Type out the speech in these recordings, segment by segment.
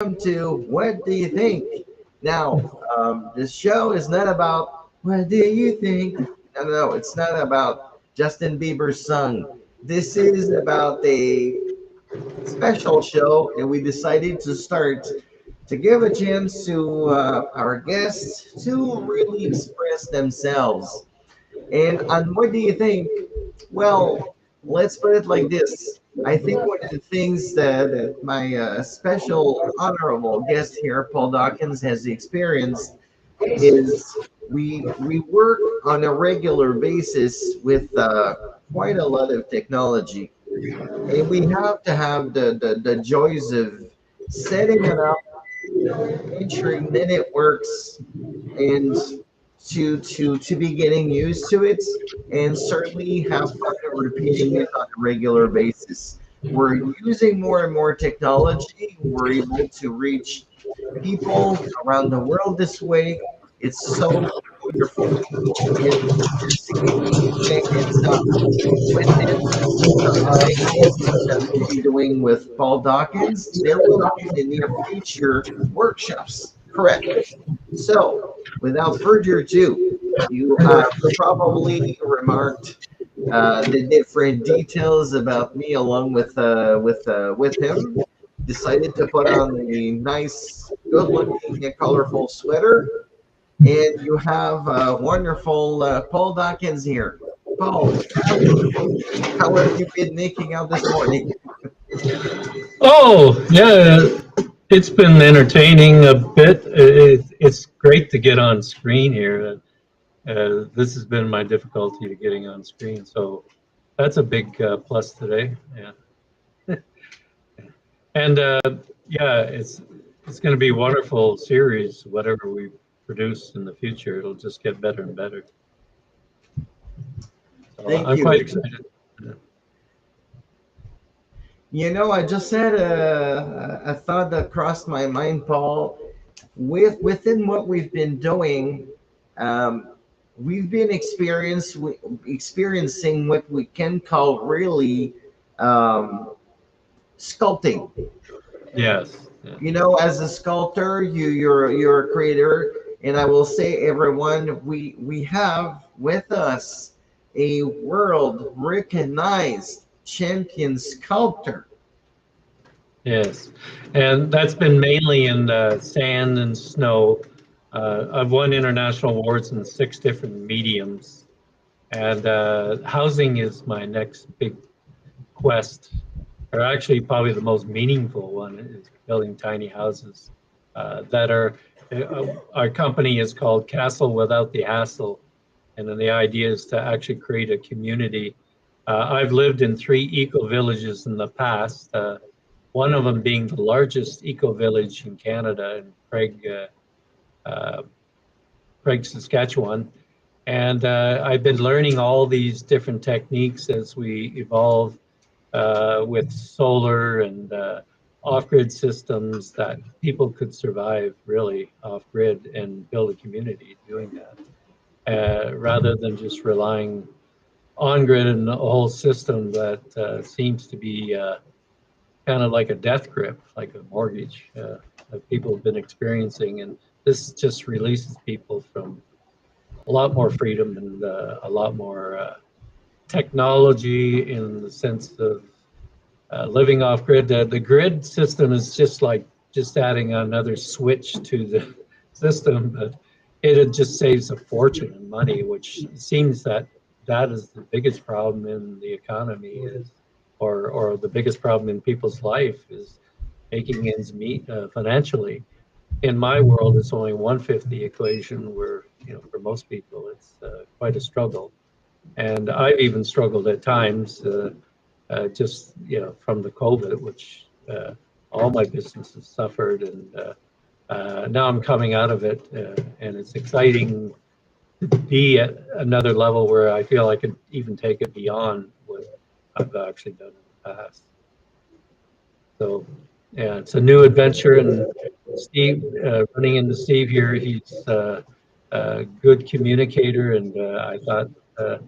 welcome to What Do You Think? Now, this show is not about what do you think? No, no, no, it's not about Justin Bieber's song. This is about a special show that we decided to start to give a chance to our guests to really express themselves. And on what do you think? Well, let's put it like this. I think one of the things that my special honorable guest here, Paul Dawkins, has experienced is we work on a regular basis with quite a lot of technology, and we have to have the joys of setting it up, ensuring that it works, and to be getting used to it, and certainly have fun repeating it on a regular basis. We're using more and more technology. We're able to reach people around the world this way. It's so wonderful. And just in case you can't get enough, with this idea that we'll be doing with Paul Dawkins, there will be in the near future workshops. Correct. So, without further ado, you probably remarked the different details about me, along with him. Decided to put on a nice, good-looking, and colorful sweater, and you have wonderful Paul Dawkins here. Paul, how have you been making out this morning? Oh, yeah, it's been entertaining a bit. It's great to get on screen here. This has been my difficulty to getting on screen, so that's a big plus today. Yeah, and yeah, it's going to be a wonderful series. Whatever we produce in the future, it'll just get better and better. So Thank I'm quite you. excited. Yeah. You know, I just had a thought that crossed my mind, Paul. Within what we've been doing, um, we've been experiencing what we can call really um, sculpting. Yes. Yeah. You know, as a sculptor, you're a creator, and I will say, everyone, we have with us a world recognized champion sculptor. Yes, and that's been mainly in sand and snow. I've won international awards in 6 different mediums, and housing is my next big quest, or actually probably the most meaningful one is building tiny houses that are. Our company is called Castle Without the Hassle, and then the idea is to actually create a community. I've lived in 3 eco villages in the past. One of them being the largest eco village in Canada in uh, Craig, Saskatchewan. And I've been learning all these different techniques as we evolve with solar and off-grid systems that people could survive really off-grid and build a community doing that, rather than just relying on-grid and a whole system that seems to be kind of like a death grip, like a mortgage that people have been experiencing. And this just releases people from a lot more freedom and a lot more technology in the sense of living off grid. The grid system is just like just adding another switch to the system, but it just saves a fortune in money, which seems that that is the biggest problem in the economy is, or the biggest problem in people's life is making ends meet financially. In my world, it's only 1/5 the equation. Where for most people, it's quite a struggle, and I've even struggled at times. Just from the COVID, which all my businesses suffered, and now I'm coming out of it, and it's exciting to be at another level where I feel I could even take it beyond what I've actually done in the past. So yeah, it's a new adventure, and Steve, running into Steve here, he's a good communicator, and I thought that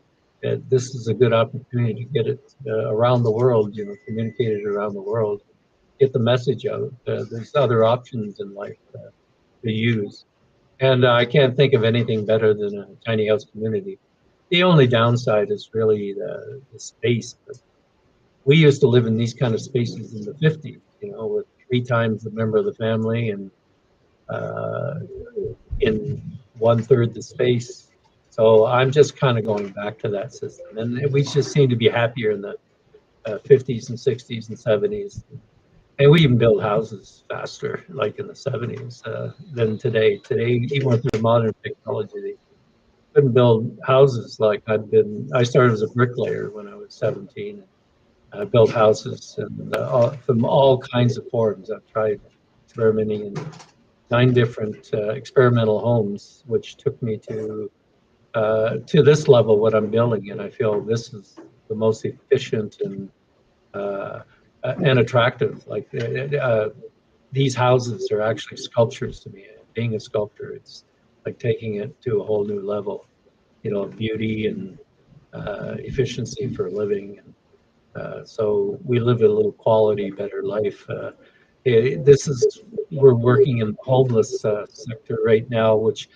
this is a good opportunity to get it around the world, communicated around the world. get the message out. There's other options in life to use. And I can't think of anything better than a tiny house community. The only downside is really the space. But we used to live in these kind of spaces in the 50s, with 3 times the member of the family and uh, in 1/3 the space. So I'm just kind of going back to that system. And we just seem to be happier in the 50s and 60s and 70s. And we even build houses faster, like in the 70s, than today. Today, even with the modern technology, they couldn't build houses like I started as a bricklayer when I was 17. I built houses and from all kinds of forms. I've tried experimenting in 9 different experimental homes, which took me to this level, what I'm building. And I feel this is the most efficient uh, and attractive. Like these houses are actually sculptures to me. Being a sculptor, it's like taking it to a whole new level, beauty and efficiency for living. So we live a little quality, better life. We're working in the homeless sector right now, which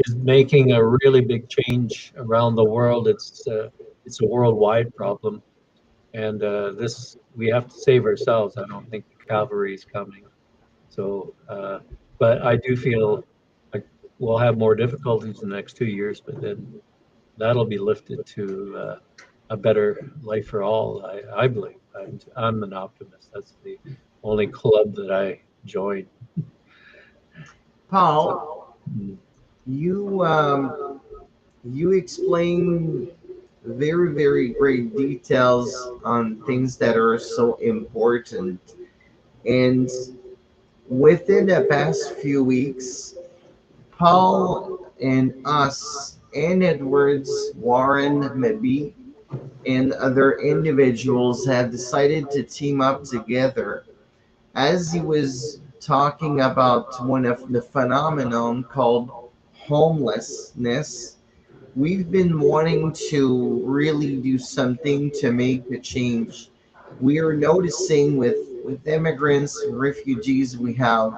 is making a really big change around the world. It's a worldwide problem, and we have to save ourselves. I don't think the cavalry is coming. So, but I do feel like we'll have more difficulties in the next 2 years, but then that'll be lifted to a better life for all. I believe. I'm an optimist. That's the only club that I join. Paul, Mm. you explain very, very great details on things that are so important. And within the past few weeks, Paul and us and Edwards, Warren, maybe, and other individuals have decided to team up together. As he was talking about one of the phenomenon called homelessness, we've been wanting to really do something to make a change. We are noticing with immigrants, refugees, we have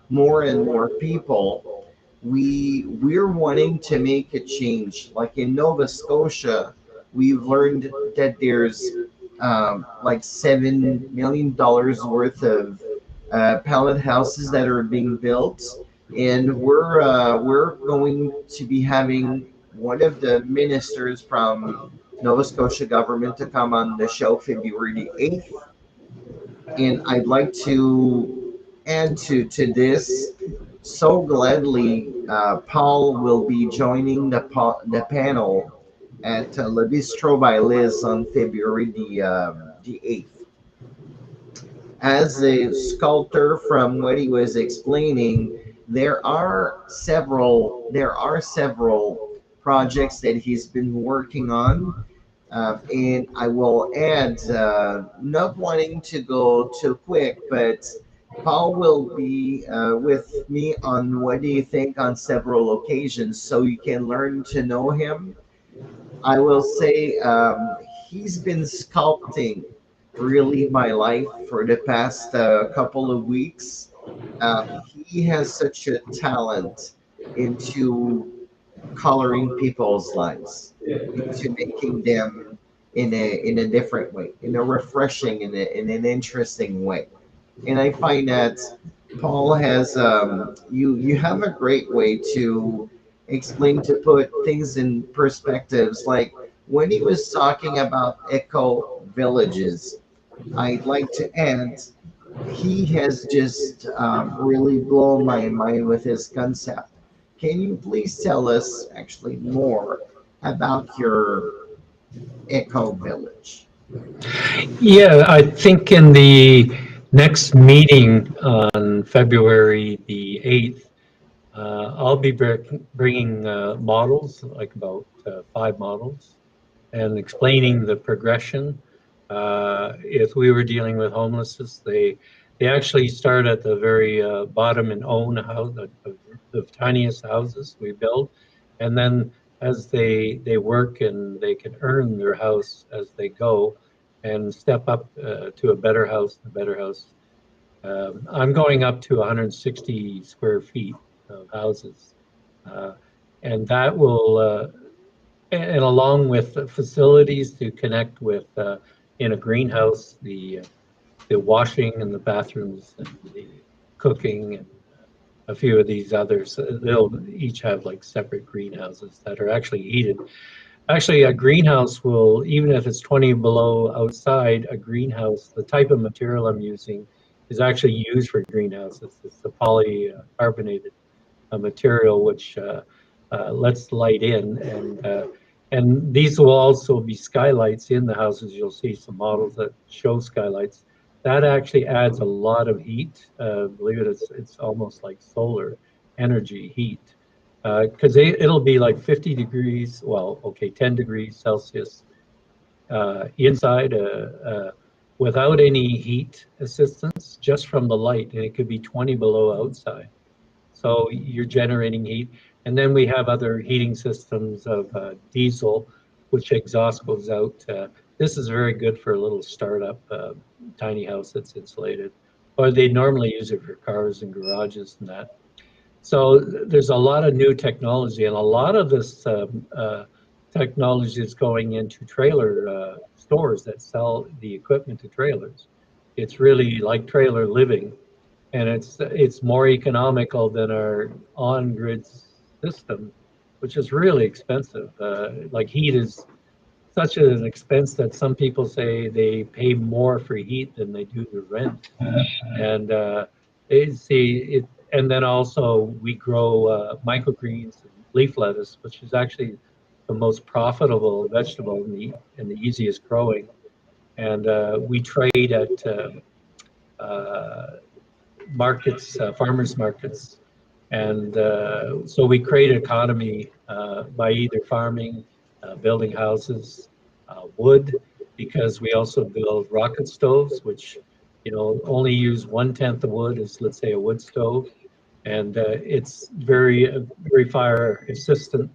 more and more people. We're wanting to make a change. Like in Nova Scotia, we've learned that there's like $7 million worth of pallet houses that are being built, and we're going to be having one of the ministers from Nova Scotia government to come on the show February the 8th. And I'd like to add to this. So gladly, Paul will be joining the panel at Le Bistro by Liz on February the 8th. As a sculptor, from what he was explaining, there are several projects that he's been working on, and I will add, not wanting to go too quick, but Paul will be with me on What Do You Think on several occasions, so you can learn to know him. I will say he's been sculpting really my life for the past couple of weeks. He has such a talent into coloring people's lives, into making them in a different way, in a refreshing, in an interesting way. And I find that Paul has you have a great way to explain, to put things in perspectives. Like when he was talking about eco villages, I'd like to add he has just really blown my mind with his concept. Can you please tell us actually more about your eco village? Yeah, I think in the next meeting on February the 8th, I'll be bringing models, like about 5 models, and explaining the progression. If we were dealing with homelessness, they actually start at the very bottom and own a house, the tiniest houses we build, and then as they work and they can earn their house as they go, and step up to a better house, I'm going up to 160 square feet of houses, uh, and that will, and along with the facilities to connect with in a greenhouse, the washing and the bathrooms and the cooking and a few of these others. They'll each have like separate greenhouses that are actually heated. Actually, a greenhouse will, even if it's 20 below outside, a greenhouse, the type of material I'm using is actually used for greenhouses. It's the polycarbonated material which lets light in, and these will also be skylights in the houses. You'll see some models that show skylights. That actually adds a lot of heat. Believe it, it's almost like solar energy heat because it'll be like 50 degrees, well, okay, 10 degrees Celsius inside without any heat assistance, just from the light, and it could be 20 below outside. So you're generating heat. And then we have other heating systems of diesel, which exhaust goes out. This is very good for a little startup tiny house that's insulated, or they normally use it for cars and garages and that. So there's a lot of new technology, and a lot of this technology is going into trailer stores that sell the equipment to trailers. It's really like trailer living, and it's more economical than our on-grid system, which is really expensive. Like heat is such an expense that some people say they pay more for heat than they do the rent. And and then also we grow microgreens and leaf lettuce, which is actually the most profitable vegetable and the easiest growing. And we trade at markets, farmers markets. And so we create an economy by either farming, building houses, wood, because we also build rocket stoves, which only use 1/10 of wood as, let's say, a wood stove, and it's very fire resistant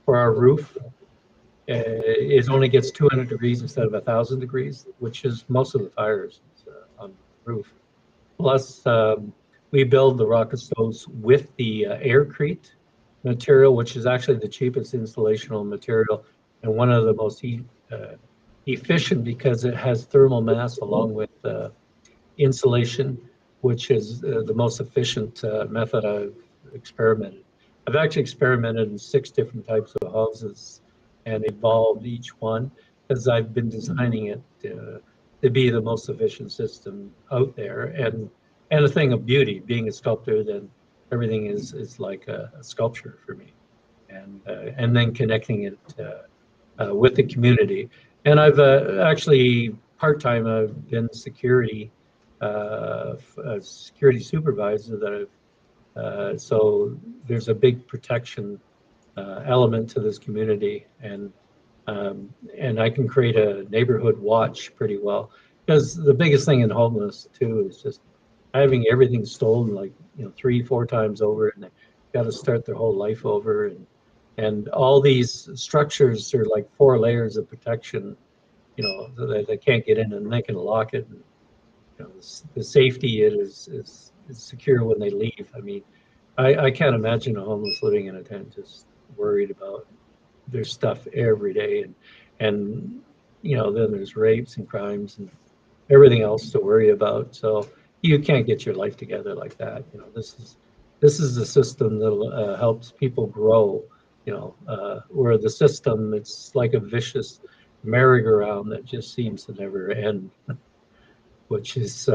for our roof. It only gets 200 degrees instead of 1,000 degrees, which is most of the fires on the roof. Plus, we build the rocket stoves with the aircrete material, which is actually the cheapest installational material and one of the most efficient because it has thermal mass along with insulation, which is the most efficient method I've experimented. I've actually experimented in 6 different types of houses and evolved each one because I've been designing it to be the most efficient system out there. And a thing of beauty, being a sculptor, then everything is like a sculpture for me. And then connecting it with the community. And I've actually part-time I've been a security supervisor that so there's a big protection element to this community, and I can create a neighborhood watch pretty well because the biggest thing in homeless too is just having everything stolen like 3-4 times over, and they got to start their whole life over, and all these structures are like 4 layers of protection, they can't get in, and they can lock it, and the safety is secure when they leave. I mean, I can't imagine a homeless living in a tent just worried about their stuff every day, and then there's rapes and crimes and everything else to worry about. So you can't get your life together like that. This is a system that helps people grow. Where the system, it's like a vicious merry-go-round that just seems to never end, which is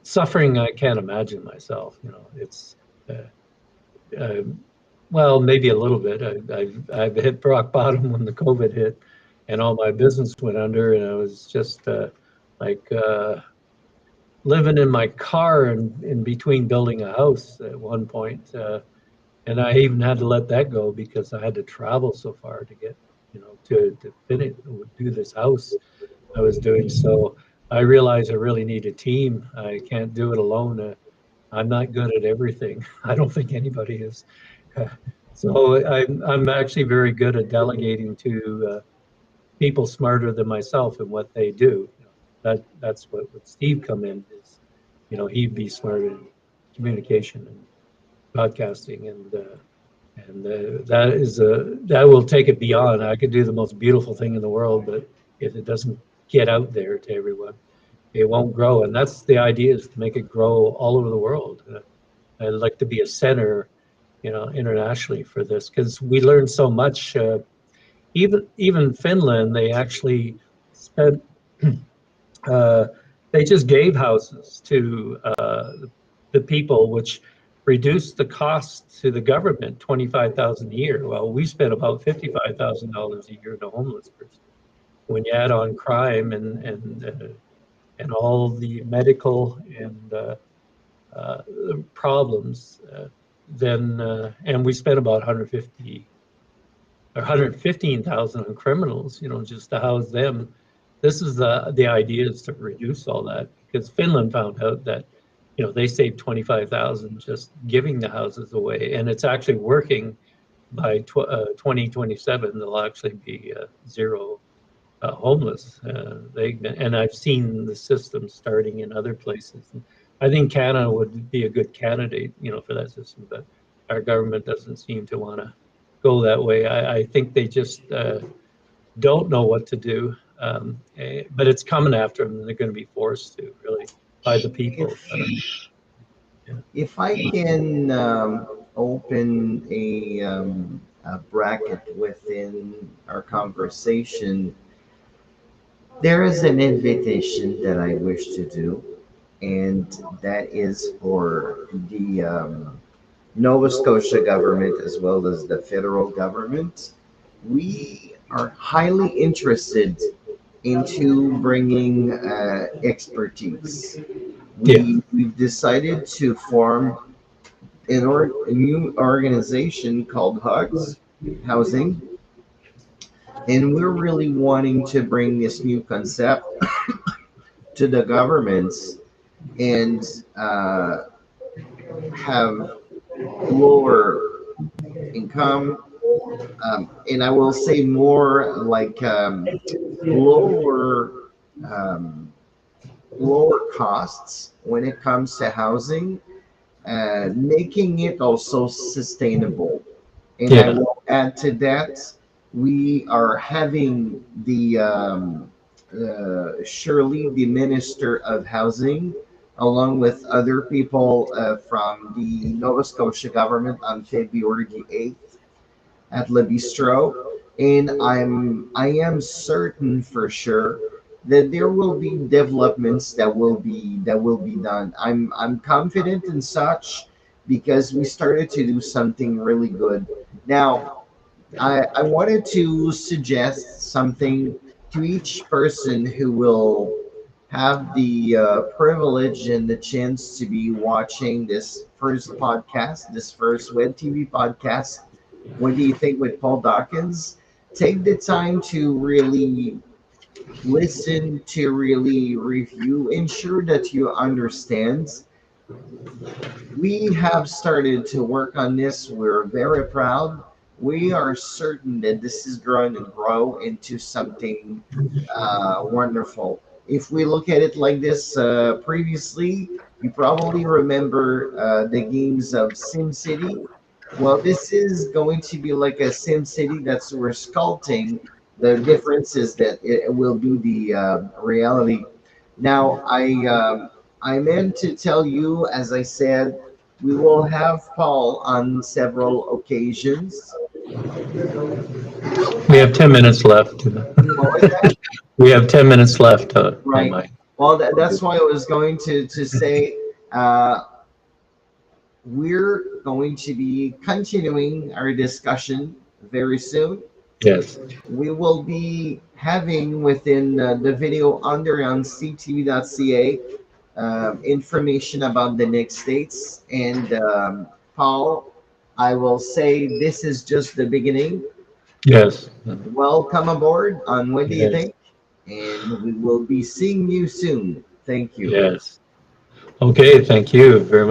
suffering I can't imagine myself. It's uh, well, maybe a little bit. I've hit rock bottom when the COVID hit, and all my business went under, and I was just like living in my car in between building a house at one point, and I even had to let that go because I had to travel so far to get to finish do this house I was doing. So I realized I really need a team. I can't do it alone. I'm not good at everything. I don't think anybody is. So I'm actually very good at delegating to people smarter than myself in what they do. That's what Steve come in. he'd be smart in communication and broadcasting, and that will take it beyond. I could do the most beautiful thing in the world, but if it doesn't get out there to everyone, it won't grow. And that's the idea, is to make it grow all over the world. I'd like to be a center, internationally for this, because we learn so much. Even Finland, they actually spent. Uh, they just gave houses to the people, which reduced the cost to the government $25,000 a year. Well, we spent about $55,000 a year to homeless person. When you add on crime and all the medical and problems, then and we spent about 150 or 115,000 on criminals, just to house them. This is the idea, is to reduce all that, because Finland found out that they saved 25,000 just giving the houses away, and it's actually working. By 2027, there'll actually be zero homeless. And I've seen the system starting in other places. I think Canada would be a good candidate, for that system, but our government doesn't seem to want to go that way. I think they just don't know what to do. But it's coming after them, and they're going to be forced to, really, by the people. If I can open a bracket within our conversation, there is an invitation that I wish to do, and that is for the Nova Scotia government as well as the federal government. We are highly interested into bringing expertise. We've decided to form a new organization called Hugs Housing, and we're really wanting to bring this new concept to the governments and have lower income, and I will say more like lower um, lower costs when it comes to housing, making it also sustainable. And I Yeah. will add to that, we are having the Shirley, the Minister of Housing, along with other people from the Nova Scotia government on February the 8th at Le Bistro. And I am certain for sure that there will be developments that will be done. I'm confident in such, because we started to do something really good. Now, I wanted to suggest something to each person who will have the privilege and the chance to be watching this first podcast, this first web TV podcast. What do you think, with Paul Dawkins? Take the time to really listen, to really review, ensure that you understand. We have started to work on this. We're very proud. We are certain that this is going to grow into something wonderful. If we look at it like this, previously, you probably remember the games of SimCity. Well, this is going to be like a SimCity that's we're sculpting. The difference is that it will do the reality. Now, I meant to tell you, as I said, we will have Paul on several occasions. We have 10 minutes left. What was that? We have 10 minutes left on Right. my. Well, that's why I was going to say we're going to be continuing our discussion very soon. Yes. We will be having within the video under on ctv.ca information about the next states. And Paul, I will say this is just the beginning. Yes. Welcome aboard on What Do You Yes. Think? And we will be seeing you soon. Thank you. Yes. Okay. Thank you very much.